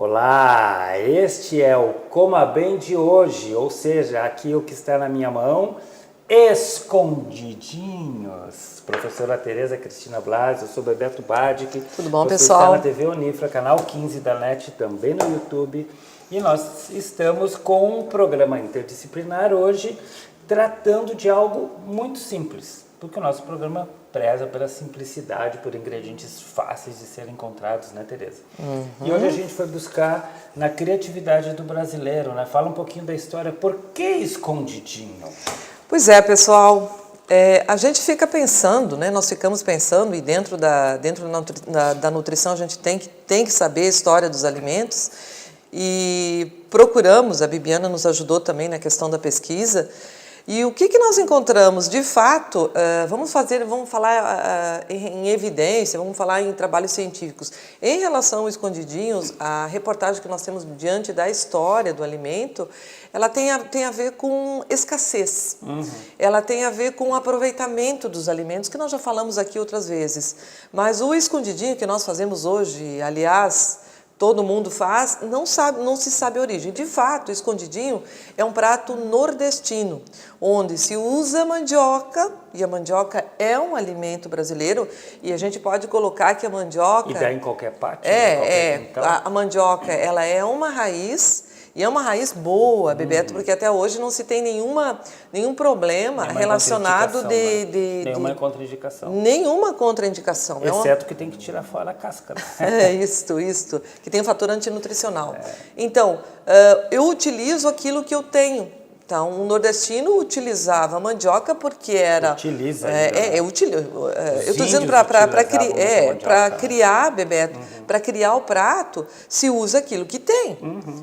Olá, este é o Coma Bem de hoje, ou seja, aqui o que está na minha mão, escondidinhos. Professora Tereza Cristina Blas, eu sou Bebeto Badic. Tudo bom, Você pessoal? está na TV Unifra, canal 15 da NET, também no YouTube. E nós estamos com um programa interdisciplinar hoje, tratando de algo muito simples, porque o nosso programa preza pela simplicidade, por ingredientes fáceis de serem encontrados, né, Tereza? E hoje a gente foi buscar na criatividade do brasileiro, né? Fala um pouquinho da história, por que escondidinho? Pois é, pessoal, a gente fica pensando, né? Nós ficamos pensando, e dentro da nutrição a gente tem que saber a história dos alimentos, e procuramos, a Bibiana nos ajudou também na questão da pesquisa. E o que nós encontramos? De fato, vamos falar em evidência, vamos falar em trabalhos científicos. Em relação aos escondidinhos, a reportagem que nós temos diante da história do alimento, ela tem a ver com escassez. Ela tem a ver com o aproveitamento dos alimentos, que nós já falamos aqui outras vezes. Mas o escondidinho que nós fazemos hoje, aliás, todo mundo faz, não se sabe a origem. De fato, o escondidinho é um prato nordestino, onde se usa mandioca, e a mandioca é um alimento brasileiro, e a gente pode colocar que a mandioca... E dá em qualquer parte? A mandioca, ela é uma raiz, e é uma raiz boa, Bebeto, porque até hoje não se tem nenhum problema relacionado Nenhuma contraindicação. Nenhuma contraindicação. Exceto que tem que tirar fora a cáscara. Isto, que tem um fator antinutricional. Então, eu utilizo aquilo que eu tenho. Então, um nordestino utilizava a mandioca porque era... Utiliza. Eu estou dizendo para criar, Bebeto, para criar o prato, se usa aquilo que tem.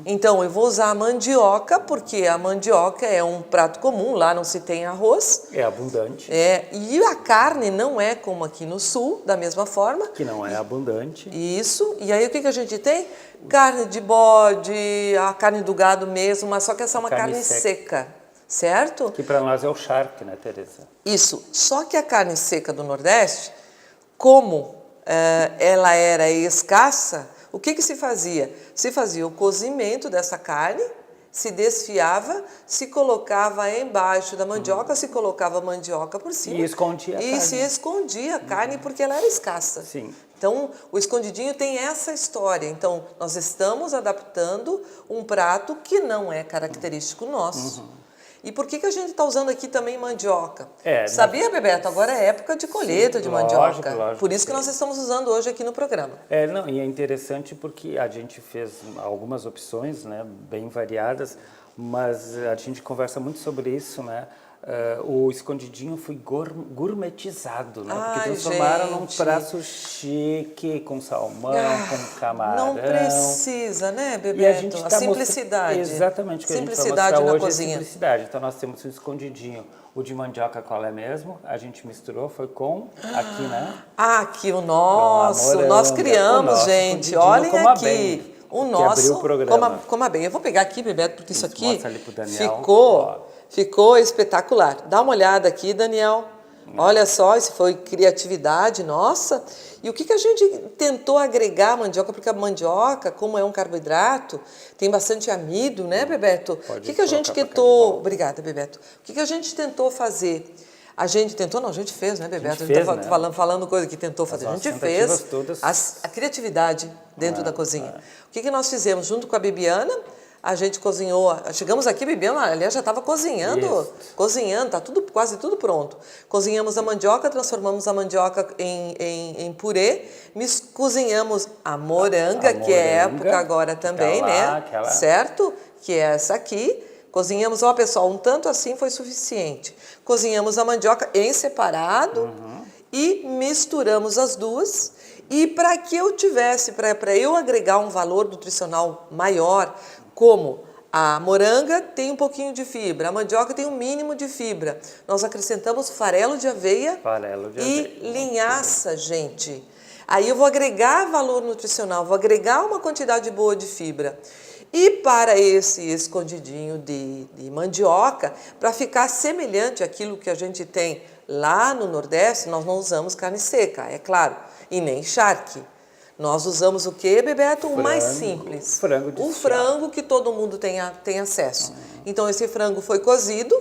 Então, eu vou usar a mandioca, porque a mandioca é um prato comum, lá não se tem arroz. É abundante. E a carne não é como aqui no sul, da mesma forma. Que não é abundante. Isso. E aí, o que a gente tem? Carne de bode, a carne do gado mesmo, mas só que essa é uma carne seca, certo? Que para nós é o charque, né, Tereza? Isso. Só que a carne seca do Nordeste, como ela era escassa, o que se fazia? Se fazia o cozimento dessa carne, se desfiava, se colocava embaixo da mandioca, se colocava a mandioca por cima. E escondia a carne. E se escondia a carne porque ela era escassa. Sim. Então, o escondidinho tem essa história. Então, nós estamos adaptando um prato que não é característico nosso. E por que a gente está usando aqui também mandioca? Sabia, Bebeto? Agora é época de colheita de mandioca. Lógico, por isso que nós estamos usando hoje aqui no programa. E é interessante porque a gente fez algumas opções, né, bem variadas, mas a gente conversa muito sobre isso, né? O escondidinho foi gourmetizado, né? Porque transformaram num prato chique, com salmão, com camarão. Não precisa, né, Bebeto? E a gente a simplicidade. Exatamente o que simplicidade a gente vai mostrar na hoje cozinha. É simplicidade. Então nós temos o escondidinho, o de mandioca, qual é mesmo? A gente misturou, foi com aqui, né? Aqui o nosso, nós criamos, gente. Olhem aqui. O nosso, coma bem. Eu vou pegar aqui, Bebeto, porque isso aqui mostra ali pro Daniel. Ficou espetacular. Dá uma olhada aqui, Daniel. Olha só, isso foi criatividade nossa. E o que a gente tentou agregar à mandioca? Porque a mandioca, como é um carboidrato, tem bastante amido, né, Bebeto? O que a gente tentou... Obrigada, Bebeto. O que a gente tentou fazer? A gente tentou, não, a gente fez, né, Bebeto? A gente está falando coisa que tentou fazer. A gente fez a criatividade dentro da cozinha. O que nós fizemos junto com a Bibiana? A gente cozinhou, chegamos aqui, Bibiana, aliás, já estava cozinhando, tá quase tudo pronto. Cozinhamos a mandioca, transformamos a mandioca em purê, cozinhamos a moranga, que é época agora também, né? Certo? Que é essa aqui. Cozinhamos, pessoal, um tanto assim foi suficiente. Cozinhamos a mandioca em separado e misturamos as duas. E para que eu tivesse, para eu agregar um valor nutricional maior, como a moranga tem um pouquinho de fibra, a mandioca tem um mínimo de fibra, nós acrescentamos farelo de aveia e linhaça, gente. Aí eu vou agregar valor nutricional, vou agregar uma quantidade boa de fibra. E para esse escondidinho de mandioca, para ficar semelhante àquilo que a gente tem lá no Nordeste, nós não usamos carne seca, é claro, e nem charque. Nós usamos o que, Bebeto? O mais Frango, simples. frango O desfiado. frango que todo mundo tem acesso. Então, esse frango foi cozido,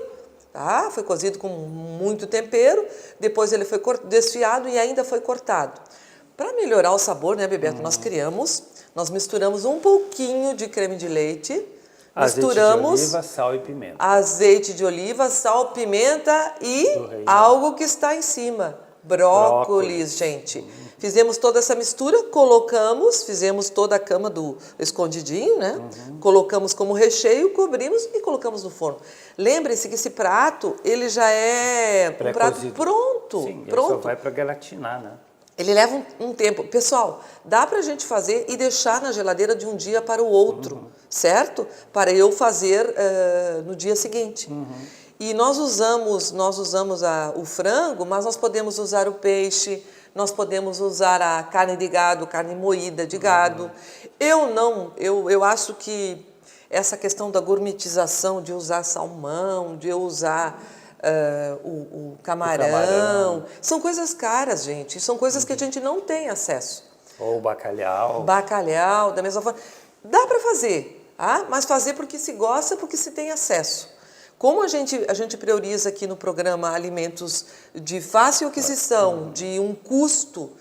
tá? Foi cozido com muito tempero, depois ele foi desfiado e ainda foi cortado. Para melhorar o sabor, né, Bebeto, nós misturamos um pouquinho de creme de leite, misturamos azeite de oliva, sal e pimenta. azeite de oliva, sal, pimenta e algo que está em cima, brócolis, gente. Fizemos toda essa mistura, fizemos toda a cama do escondidinho, né? Colocamos como recheio, cobrimos e colocamos no forno. Lembre-se que esse prato, ele já é um prato pronto. Sim, pronto. ele só vai para gratinar, né? Ele leva um tempo. Pessoal, dá pra gente fazer e deixar na geladeira de um dia para o outro, certo? Para eu fazer no dia seguinte. E nós usamos o frango, mas nós podemos usar o peixe, nós podemos usar a carne de gado, carne moída de gado. Eu acho que essa questão da gourmetização, de usar salmão, de eu usar o camarão, são coisas caras, gente. São coisas que a gente não tem acesso. Ou bacalhau. Bacalhau, da mesma forma. Dá para fazer, mas fazer porque se gosta, porque se tem acesso. Como a gente prioriza aqui no programa alimentos de fácil aquisição, de um custo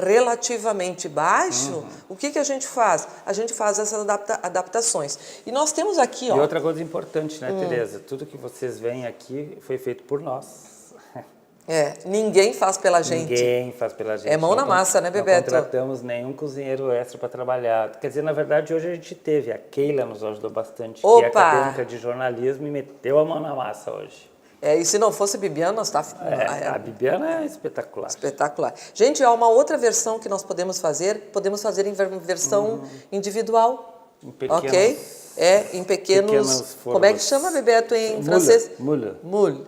relativamente baixo, o que a gente faz? A gente faz essas adaptações. E nós temos aqui, E outra coisa importante, né, Tereza? Tudo que vocês veem aqui foi feito por nós. Ninguém faz pela gente. Ninguém faz pela gente. É mão na massa, né, Bebeto? Não contratamos nenhum cozinheiro extra para trabalhar. Quer dizer, na verdade, hoje a gente teve. A Keila nos ajudou bastante, que é acadêmica de jornalismo e meteu a mão na massa hoje. E se não fosse Bibiana, nós tá... A Bibiana é espetacular. Espetacular. Gente, há uma outra versão que nós podemos fazer em versão individual. Em pequenos, ok? Em pequenos como é que chama, Bebeto, em francês? Moule.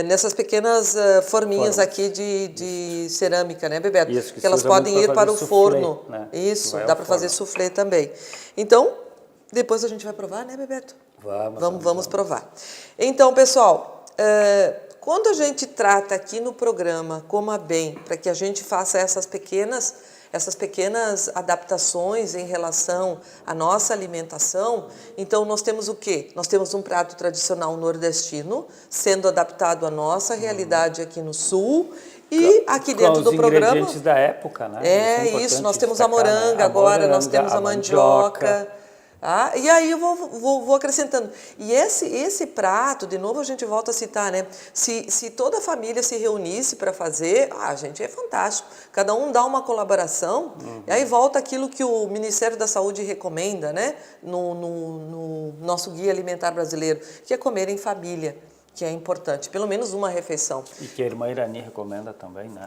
Nessas pequenas forminhas aqui de cerâmica, né, Bebeto? Isso, que elas podem ir para o forno. Né? Isso, dá para fazer soufflé também. Então, depois a gente vai provar, né, Bebeto? Vamos provar. Então, pessoal, quando a gente trata aqui no programa Coma Bem, para que a gente faça essas pequenas adaptações em relação à nossa alimentação, então nós temos o quê? Nós temos um prato tradicional nordestino, sendo adaptado à nossa realidade aqui no Sul, e aqui dentro do programa... os ingredientes da época, né? Isso, nós temos a moranga agora, nós temos a mandioca. E aí eu vou acrescentando. E esse prato, de novo a gente volta a citar, né? Se toda a família se reunisse para fazer, gente, é fantástico. Cada um dá uma colaboração, e aí volta aquilo que o Ministério da Saúde recomenda, né? No nosso Guia Alimentar Brasileiro, que é comer em família, que é importante, pelo menos uma refeição. E que a irmã Irani recomenda também, né?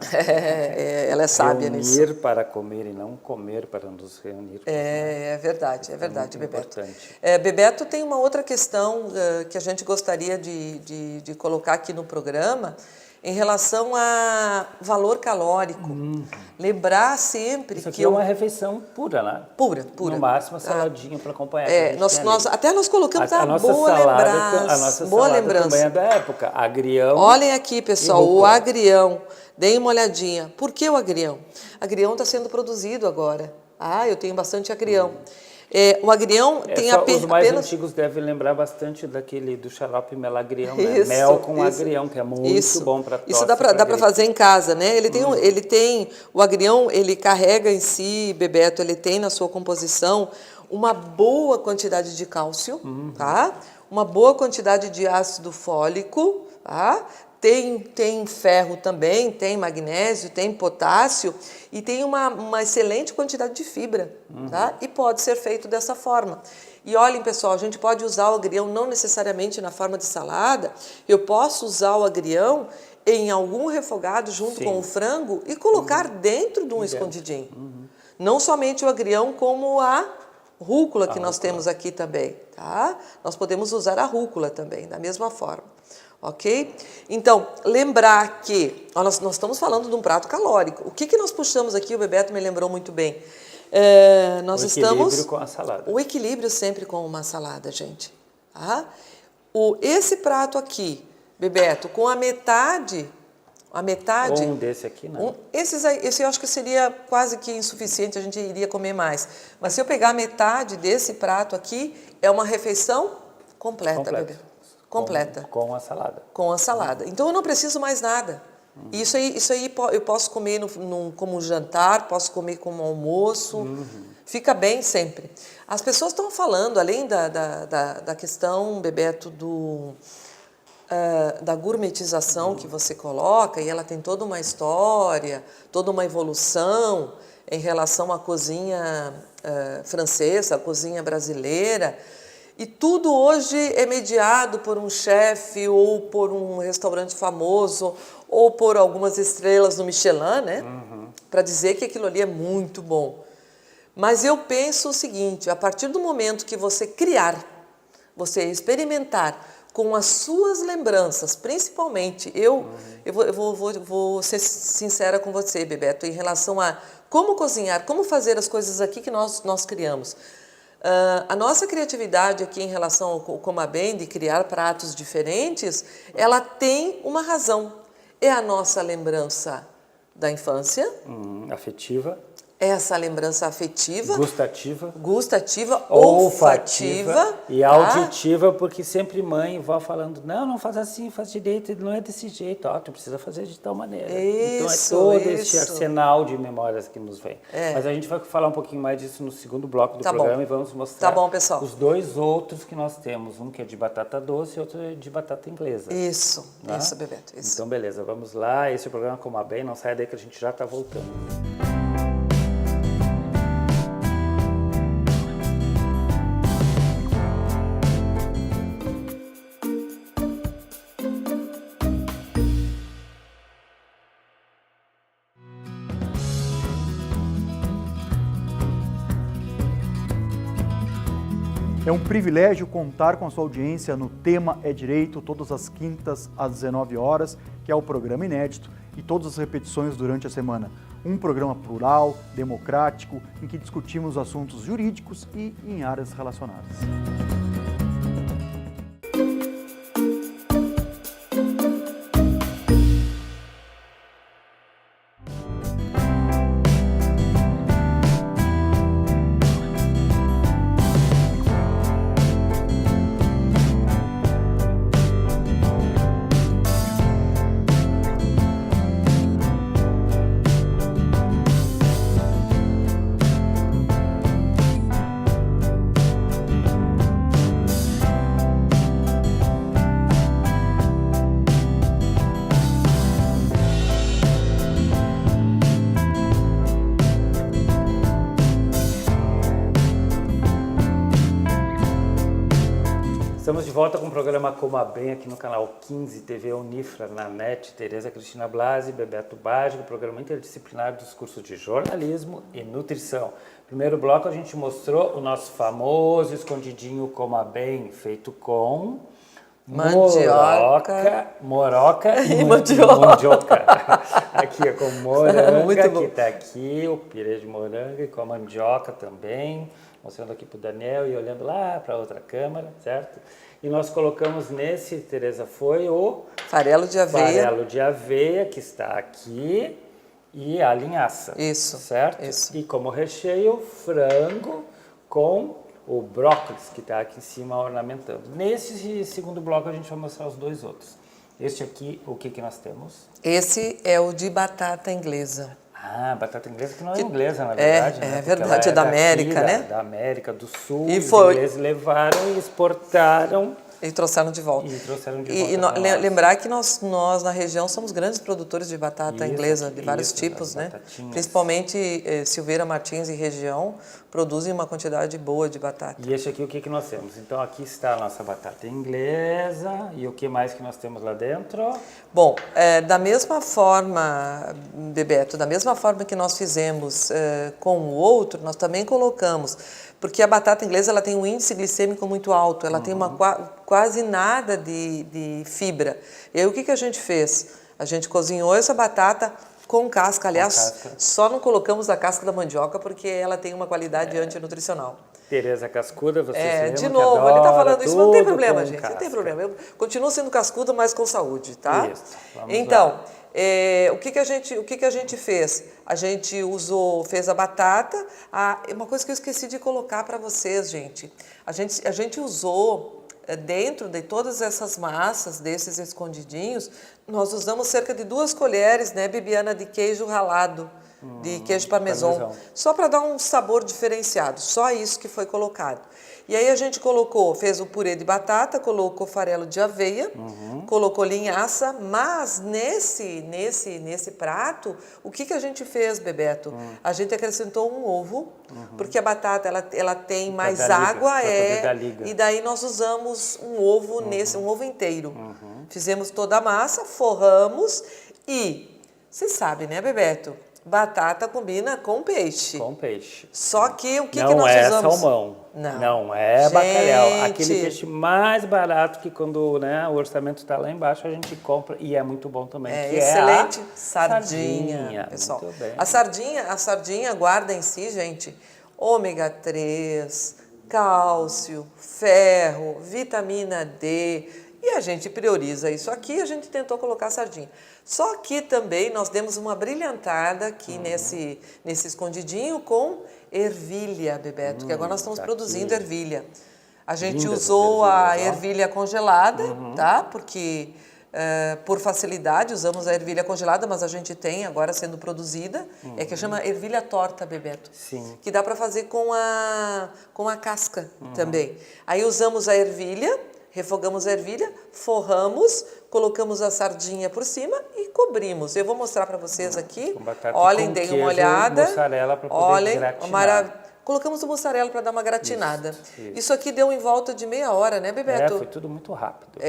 Ela é sábia nisso. Reunir para comer e não comer para nos reunir. É verdade, Bebeto. Importante. Bebeto, tem uma outra questão que a gente gostaria de colocar aqui no programa, em relação a valor calórico. Lembrar sempre Isso aqui é uma refeição pura, né? Pura. No máximo, uma saladinha para acompanhar. Até nós colocamos a nossa boa salada, lembrança. A nossa boa salada lembrança. também é da época. Agrião. Olhem aqui, pessoal, o agrião. Deem uma olhadinha. Por que o agrião? Agrião está sendo produzido agora. Eu tenho bastante agrião. O agrião tem Os mais antigos devem lembrar bastante do xarope melagrião, né? Mel com agrião, que é muito bom para tosse. Isso dá para fazer em casa, né? Ele tem o agrião, ele carrega em si, Bebeto, ele tem na sua composição uma boa quantidade de cálcio, tá? Uma boa quantidade de ácido fólico, tá? Tem ferro também, tem magnésio, tem potássio e tem uma excelente quantidade de fibra, tá? E pode ser feito dessa forma. E olhem, pessoal, a gente pode usar o agrião não necessariamente na forma de salada, eu posso usar o agrião em algum refogado junto com o frango e colocar dentro de um escondidinho. Não somente o agrião, como a rúcula que nós temos aqui também, tá? Nós podemos usar a rúcula também, da mesma forma. Ok? Então, lembrar que nós estamos falando de um prato calórico. O que nós puxamos aqui, o Bebeto me lembrou muito bem. O equilíbrio com a salada. O equilíbrio sempre com uma salada, gente. Esse prato aqui, Bebeto, com a metade A metade... Ou um desse aqui, não. Esse eu acho que seria quase que insuficiente, a gente iria comer mais. Mas se eu pegar a metade desse prato aqui, é uma refeição completa, bebê. Completa. Com a salada. Com a salada. Então eu não preciso mais nada. Isso aí eu posso comer como jantar, posso comer como almoço. Fica bem sempre. As pessoas estão falando, além da questão, Bebeto, da gourmetização que você coloca, e ela tem toda uma história, toda uma evolução em relação à cozinha francesa, à cozinha brasileira. E tudo hoje é mediado por um chefe ou por um restaurante famoso ou por algumas estrelas no Michelin, né? Para dizer que aquilo ali é muito bom. Mas eu penso o seguinte, a partir do momento que você criar, você experimentar com as suas lembranças, principalmente, eu vou ser sincera com você, Bebeto, em relação a como cozinhar, como fazer as coisas aqui que nós criamos. A nossa criatividade aqui em relação ao Comabem, de criar pratos diferentes, ela tem uma razão. É a nossa lembrança da infância. Afetiva. Essa lembrança afetiva. Gustativa. Olfativa. E auditiva, porque sempre mãe e vó falando, não faz assim, faz direito, não é desse jeito, tu precisa fazer de tal maneira. Então é todo esse arsenal de memórias que nos vem. Mas a gente vai falar um pouquinho mais disso no segundo bloco do programa e vamos mostrar pessoal. Os dois outros que nós temos, um que é de batata doce e outro é de batata inglesa. Isso, Bebeto. Isso. Então beleza, vamos lá, esse é o programa Comabem, não sai daí que a gente já está voltando. É um privilégio contar com a sua audiência no Tema é Direito, todas as quintas às 19 horas, que é o programa inédito, e todas as repetições durante a semana. Um programa plural, democrático, em que discutimos assuntos jurídicos e em áreas relacionadas. Estamos de volta com o programa Comabem aqui no canal 15 TV Unifra, na NET, Tereza Cristina Blasi, Bebeto Bágico, programa interdisciplinar dos cursos de jornalismo e nutrição. Primeiro bloco a gente mostrou o nosso famoso escondidinho Comabem, feito com mandioca, moroca e mandioca. Aqui é com moranga, que está aqui, o pirê de moranga e com a mandioca também. Mostrando aqui para o Daniel e olhando lá para a outra câmera, certo? E nós colocamos nesse, Tereza, foi o farelo de aveia. Farelo de aveia, que está aqui, e a linhaça. Isso. Certo? Isso. E como recheio, frango com o brócolis, que está aqui em cima ornamentando. Nesse segundo bloco a gente vai mostrar os dois outros. Este aqui, o que nós temos? Esse é o de batata inglesa. Batata inglesa que não é inglesa, na verdade. É verdade, é da América, né? Da América do Sul. E os ingleses levaram e exportaram. E trouxeram de volta. E lembrar que nós na região somos grandes produtores de batata inglesa, de vários tipos, né? Principalmente Silveira Martins e região produzem uma quantidade boa de batata. E este aqui, o que nós temos? Então, aqui está a nossa batata inglesa. E o que mais que nós temos lá dentro? Bom, da mesma forma, Bebeto, da mesma forma que nós fizemos com o outro, nós também colocamos, porque a batata inglesa ela tem um índice glicêmico muito alto, ela tem quase nada de fibra. E aí o que a gente fez? A gente cozinhou essa batata com casca, aliás, só não colocamos a casca da mandioca porque ela tem uma qualidade antinutricional. Tereza Cascuda, você se lembra de novo, ele está falando isso, não tem problema, gente, casca. não tem problema. Eu continuo sendo cascuda, mas com saúde, tá? Isso, então, o que que a gente fez? A gente fez a batata. Uma coisa que eu esqueci de colocar para vocês, gente. A gente usou, dentro de todas essas massas, desses escondidinhos, nós usamos cerca de 2 colheres, né, Bibiana, de queijo ralado, de queijo parmesão, só para dar um sabor diferenciado, só isso que foi colocado. E aí a gente fez o purê de batata, colocou farelo de aveia, colocou linhaça, mas nesse prato, o que a gente fez, Bebeto? A gente acrescentou um ovo, porque a batata ela tem mais água, e daí nós usamos um ovo um ovo inteiro. Fizemos toda a massa, forramos e, você sabe, né, Bebeto? Batata combina com peixe. Com peixe. Só que o que não nós é usamos? Salmão. Não é bacalhau. Aquele peixe mais barato que quando, né, o orçamento está lá embaixo a gente compra e é muito bom também. Excelente. É a sardinha, pessoal. Muito bem. A sardinha guarda em si, gente, ômega 3, cálcio, ferro, vitamina D. E a gente prioriza isso aqui, a gente tentou colocar a sardinha. Só que também nós demos uma brilhantada aqui nesse escondidinho com ervilha, Bebeto, que agora nós estamos produzindo ervilha. A gente usou a ervilha congelada, tá? Porque, por facilidade, usamos a ervilha congelada, mas a gente tem agora sendo produzida, que chama ervilha torta, Bebeto. Sim. Que dá para fazer com a casca também. Aí usamos a ervilha, refogamos a ervilha, forramos, colocamos a sardinha por cima e cobrimos. Eu vou mostrar para vocês aqui. Olhem, deem uma olhada. Mussarela para poder gratinar. Colocamos o mussarela para dar uma gratinada. Isso aqui deu em volta de meia hora, né, Bebeto? Foi tudo muito rápido.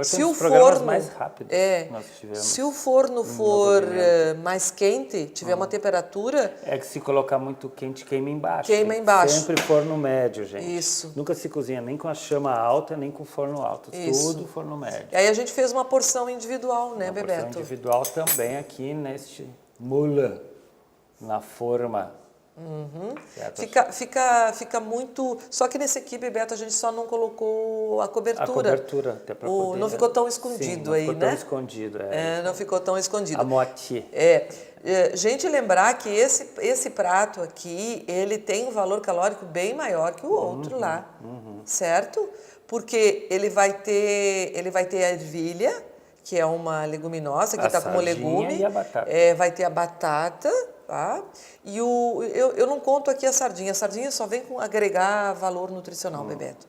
Se o forno mais rápido nós tivemos. Se o forno for mais quente, tiver uma temperatura... É que se colocar muito quente, queima embaixo. Queima embaixo. Sempre forno médio, gente. Isso. Nunca se cozinha nem com a chama alta, nem com forno alto. Isso. Tudo forno médio. E aí a gente fez uma porção individual, né, Bebeto? Porção individual também aqui neste moule, na forma. Fica muito... Só que nesse aqui, Bebeto, a gente só não colocou a cobertura. A cobertura, até para poder... Não ficou tão escondido aí, né? Não ficou tão escondido, não ficou tão escondido. A moitié. Gente, lembrar que esse prato aqui, ele tem um valor calórico bem maior que o outro lá, certo? Porque ele vai ter a ervilha, que é uma leguminosa, que está como legume. E a batata. Vai ter a batata, tá? E eu não conto aqui a sardinha só vem com agregar valor nutricional, Bebeto.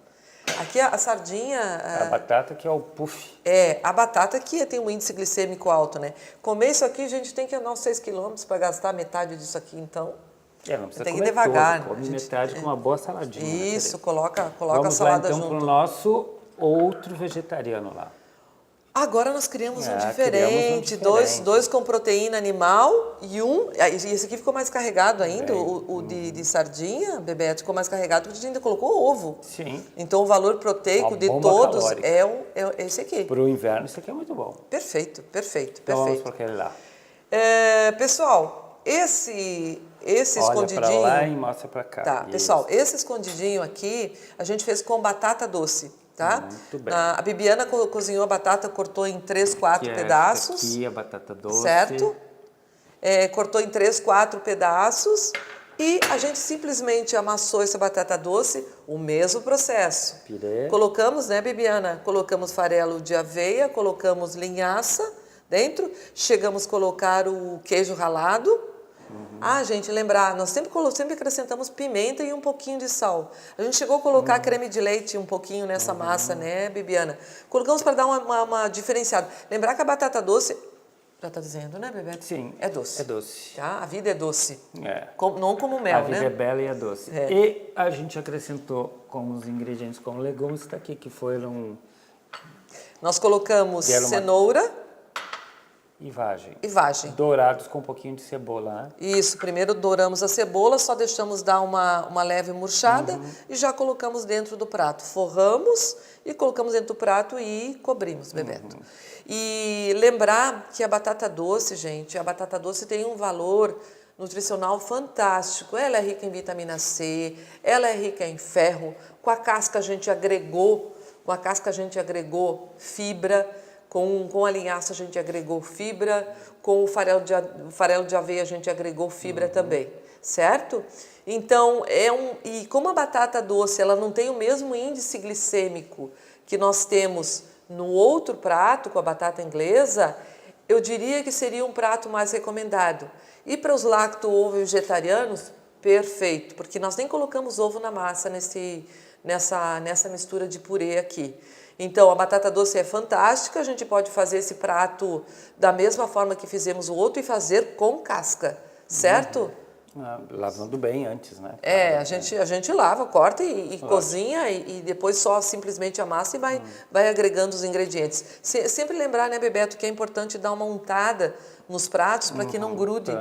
Aqui a sardinha... A batata que é o puff. A batata que tem um índice glicêmico alto, né? Comer isso aqui, a gente tem que andar uns 6 quilômetros para gastar metade disso aqui, então... Não precisa tem que comer ir devagar. Todo, come metade com uma boa saladinha. Isso, coloca a salada junto. Vamos lá, então, junto. para o nosso outro vegetariano lá. Agora nós criamos um diferente, dois com proteína animal e esse aqui ficou mais carregado ainda, o de sardinha, Bebeto, ficou mais carregado porque a gente ainda colocou ovo. Sim. Então o valor proteico de todos é esse aqui. Para o inverno isso aqui é muito bom. Perfeito. Então vamos para aquele lá. Pessoal, esse escondidinho... Olha para lá e mostra para cá. Tá, pessoal, esse escondidinho aqui a gente fez com batata doce. Tá? Muito bem. A Bibiana cozinhou a batata, cortou em 3, 4 pedaços. Aqui a batata doce. Certo? Cortou em 3, 4 pedaços e a gente simplesmente amassou essa batata doce, o mesmo processo. Pirê. Colocamos, né, Bibiana? Colocamos farelo de aveia, colocamos linhaça dentro, chegamos a colocar o queijo ralado. Gente, lembrar, nós sempre acrescentamos pimenta e um pouquinho de sal. A gente chegou a colocar creme de leite um pouquinho nessa massa, né, Bibiana? Colocamos para dar uma diferenciada. Lembrar que a batata doce, já está dizendo, né, Bebeto? Sim. É doce. É doce. Tá? A vida é doce. Não como mel, né? A vida né? é bela e é doce. E a gente acrescentou com os ingredientes como legumes, está aqui, que foram... Nós colocamos cenoura... E vagem. Dourados com um pouquinho de cebola, né? Isso, primeiro douramos a cebola, só deixamos dar uma leve murchada e já colocamos dentro do prato. Forramos e colocamos dentro do prato e cobrimos, Bebeto. E lembrar que a batata doce, gente, a batata doce tem um valor nutricional fantástico. Ela é rica em vitamina C, ela é rica em ferro. Com a casca a gente agregou fibra. Com a linhaça a gente agregou fibra, com o farelo de aveia a gente agregou fibra também, certo? Então, e como a batata doce ela não tem o mesmo índice glicêmico que nós temos no outro prato, com a batata inglesa, eu diria que seria um prato mais recomendado. E para os lacto-ovo-vegetarianos, perfeito, porque nós nem colocamos ovo na massa nessa mistura de purê aqui. Então, a batata doce é fantástica, a gente pode fazer esse prato da mesma forma que fizemos o outro e fazer com casca, certo? Lavando bem antes, né? A gente lava, corta e cozinha e depois só simplesmente amassa e vai agregando os ingredientes. Sempre lembrar, né, Bebeto, que é importante dar uma untada nos pratos para que não grude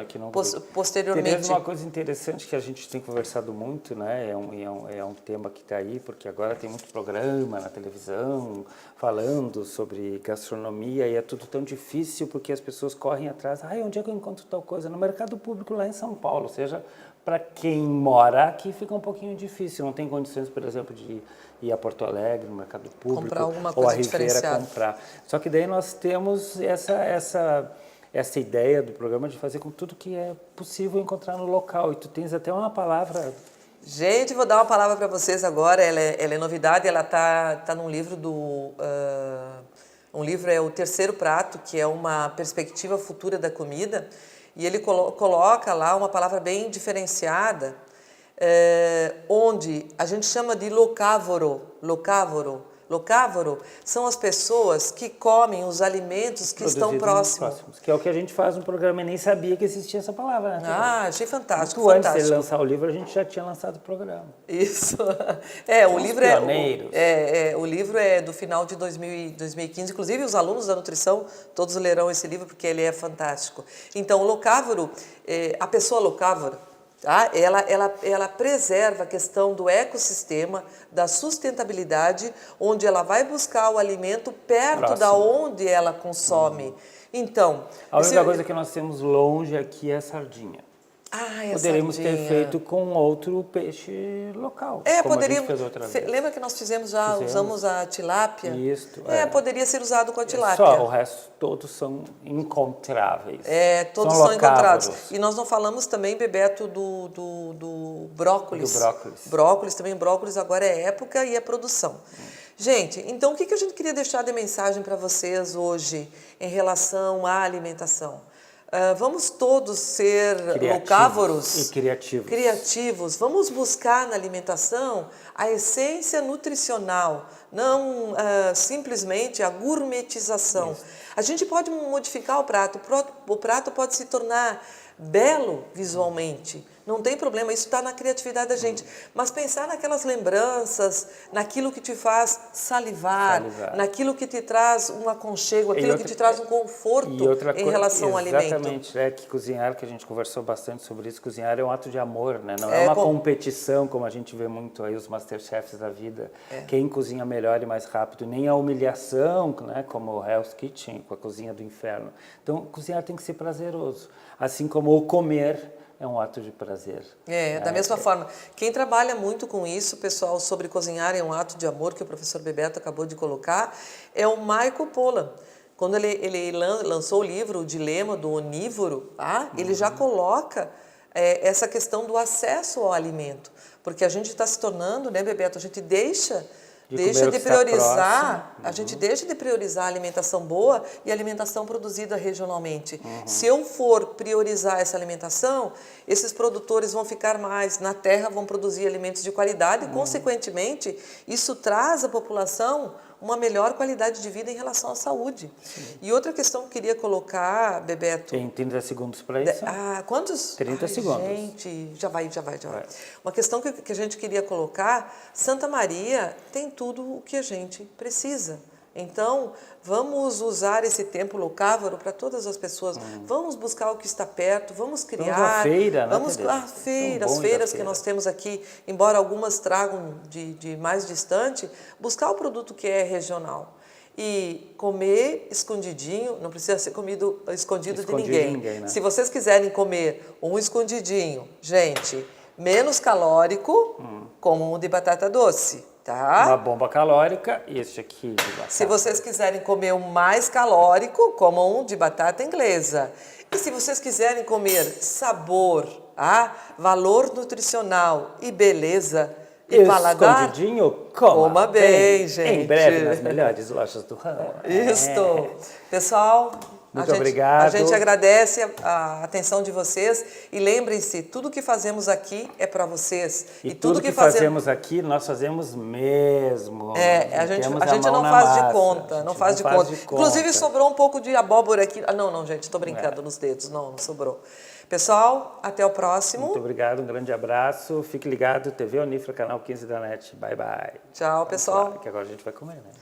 posteriormente. Tereza, uma coisa interessante que a gente tem conversado muito, né? É um tema que está aí, porque agora tem muito programa na televisão falando sobre gastronomia e é tudo tão difícil porque as pessoas correm atrás. Onde é que eu encontro tal coisa? No mercado público lá em São Paulo. Ou seja, para quem mora aqui fica um pouquinho difícil. Não tem condições, por exemplo, de ir a Porto Alegre, no mercado público, comprar alguma ou coisa a Ribeira comprar. Só que daí nós temos essa ideia do programa de fazer com tudo que é possível encontrar no local. E tu tens até uma palavra... Gente, vou dar uma palavra para vocês agora. Ela é novidade, ela tá num livro um livro é O Terceiro Prato, que é uma perspectiva futura da comida. E ele coloca lá uma palavra bem diferenciada, onde a gente chama de locávoro. Locávoro são as pessoas que comem os alimentos que estão próximos. Que é o que a gente faz no programa e nem sabia que existia essa palavra. Né? Achei fantástico. Muito antes de ele lançar o livro, a gente já tinha lançado o programa. Isso. O livro pioneiros. O livro é do final de 2015. Inclusive, os alunos da nutrição, todos lerão esse livro porque ele é fantástico. Então, o locávoro, a pessoa locávora, tá? Ela preserva a questão do ecossistema, da sustentabilidade, onde ela vai buscar o alimento perto da onde ela consome. Então, a única coisa que nós temos longe aqui é a sardinha. Poderíamos ter feito com outro peixe local. Como a gente fez outra vez. Lembra que nós usamos a tilápia? Isso. Poderia ser usado com a tilápia. Só, o resto todos são encontráveis. Todos são encontrados. E nós não falamos também, Bebeto, do brócolis. Do brócolis. Brócolis também, brócolis agora é época e é produção. Gente, então o que a gente queria deixar de mensagem para vocês hoje em relação à alimentação? Vamos todos ser locávoros e criativos. Vamos buscar na alimentação a essência nutricional, não simplesmente a gourmetização. Isso. A gente pode modificar o prato pode se tornar belo visualmente, não tem problema, isso está na criatividade da gente. Mas pensar naquelas lembranças, naquilo que te faz salivar. Naquilo que te traz um aconchego, aquilo que te traz um conforto em relação ao alimento. Exatamente, que cozinhar, que a gente conversou bastante sobre isso, cozinhar é um ato de amor, né? Não é uma competição, como a gente vê muito aí os Masterchefs da vida, quem cozinha melhor e mais rápido, nem a humilhação, né? Como o Hell's Kitchen, com a cozinha do inferno. Então, cozinhar tem que ser prazeroso, assim como o comer é um ato de prazer. Da mesma forma. Quem trabalha muito com isso, pessoal, sobre cozinhar é um ato de amor, que o professor Bebeto acabou de colocar, é o Michael Pollan. Quando ele lançou o livro O Dilema do Onívoro, ele já coloca essa questão do acesso ao alimento. Porque a gente está se tornando, né, Bebeto, a gente deixa de priorizar, a gente deixa de priorizar a alimentação boa e a alimentação produzida regionalmente. Se eu for priorizar essa alimentação, esses produtores vão ficar mais na terra, vão produzir alimentos de qualidade e, consequentemente, isso traz à população uma melhor qualidade de vida em relação à saúde. E outra questão que eu queria colocar, Bebeto... Tem 30 segundos para isso? Quantos? 30 segundos. Gente, já vai. Uma questão que a gente queria colocar, Santa Maria tem tudo o que a gente precisa. Então, vamos usar esse tempo locávoro para todas as pessoas. Vamos buscar o que está perto, vamos criar. Vamos à feira, vamos né, as feiras que nós temos aqui, embora algumas tragam de mais distante, buscar o produto que é regional. E comer escondidinho, não precisa ser comido escondido de ninguém. Né? Se vocês quiserem comer um escondidinho, gente, menos calórico, como um de batata doce. tá? Uma bomba calórica e este aqui de batata. Se vocês quiserem comer um mais calórico, comam um de batata inglesa. E se vocês quiserem comer sabor, valor nutricional e beleza e paladar, escondidinho, coma bem, gente. Em breve nas melhores lojas do ramo. Isto. Pessoal, Muito obrigado. A gente agradece a atenção de vocês e lembrem-se, tudo que fazemos aqui é para vocês. E tudo que fazemos aqui, nós fazemos mesmo. A gente não faz de conta, não faz de conta. Inclusive sobrou um pouco de abóbora aqui. Não, gente, estou brincando nos dedos, não sobrou. Pessoal, até o próximo. Muito obrigado, um grande abraço. Fique ligado, TV Unifra, canal 15 da NET. Bye, bye. Tchau, pessoal. Que agora a gente vai comer, né?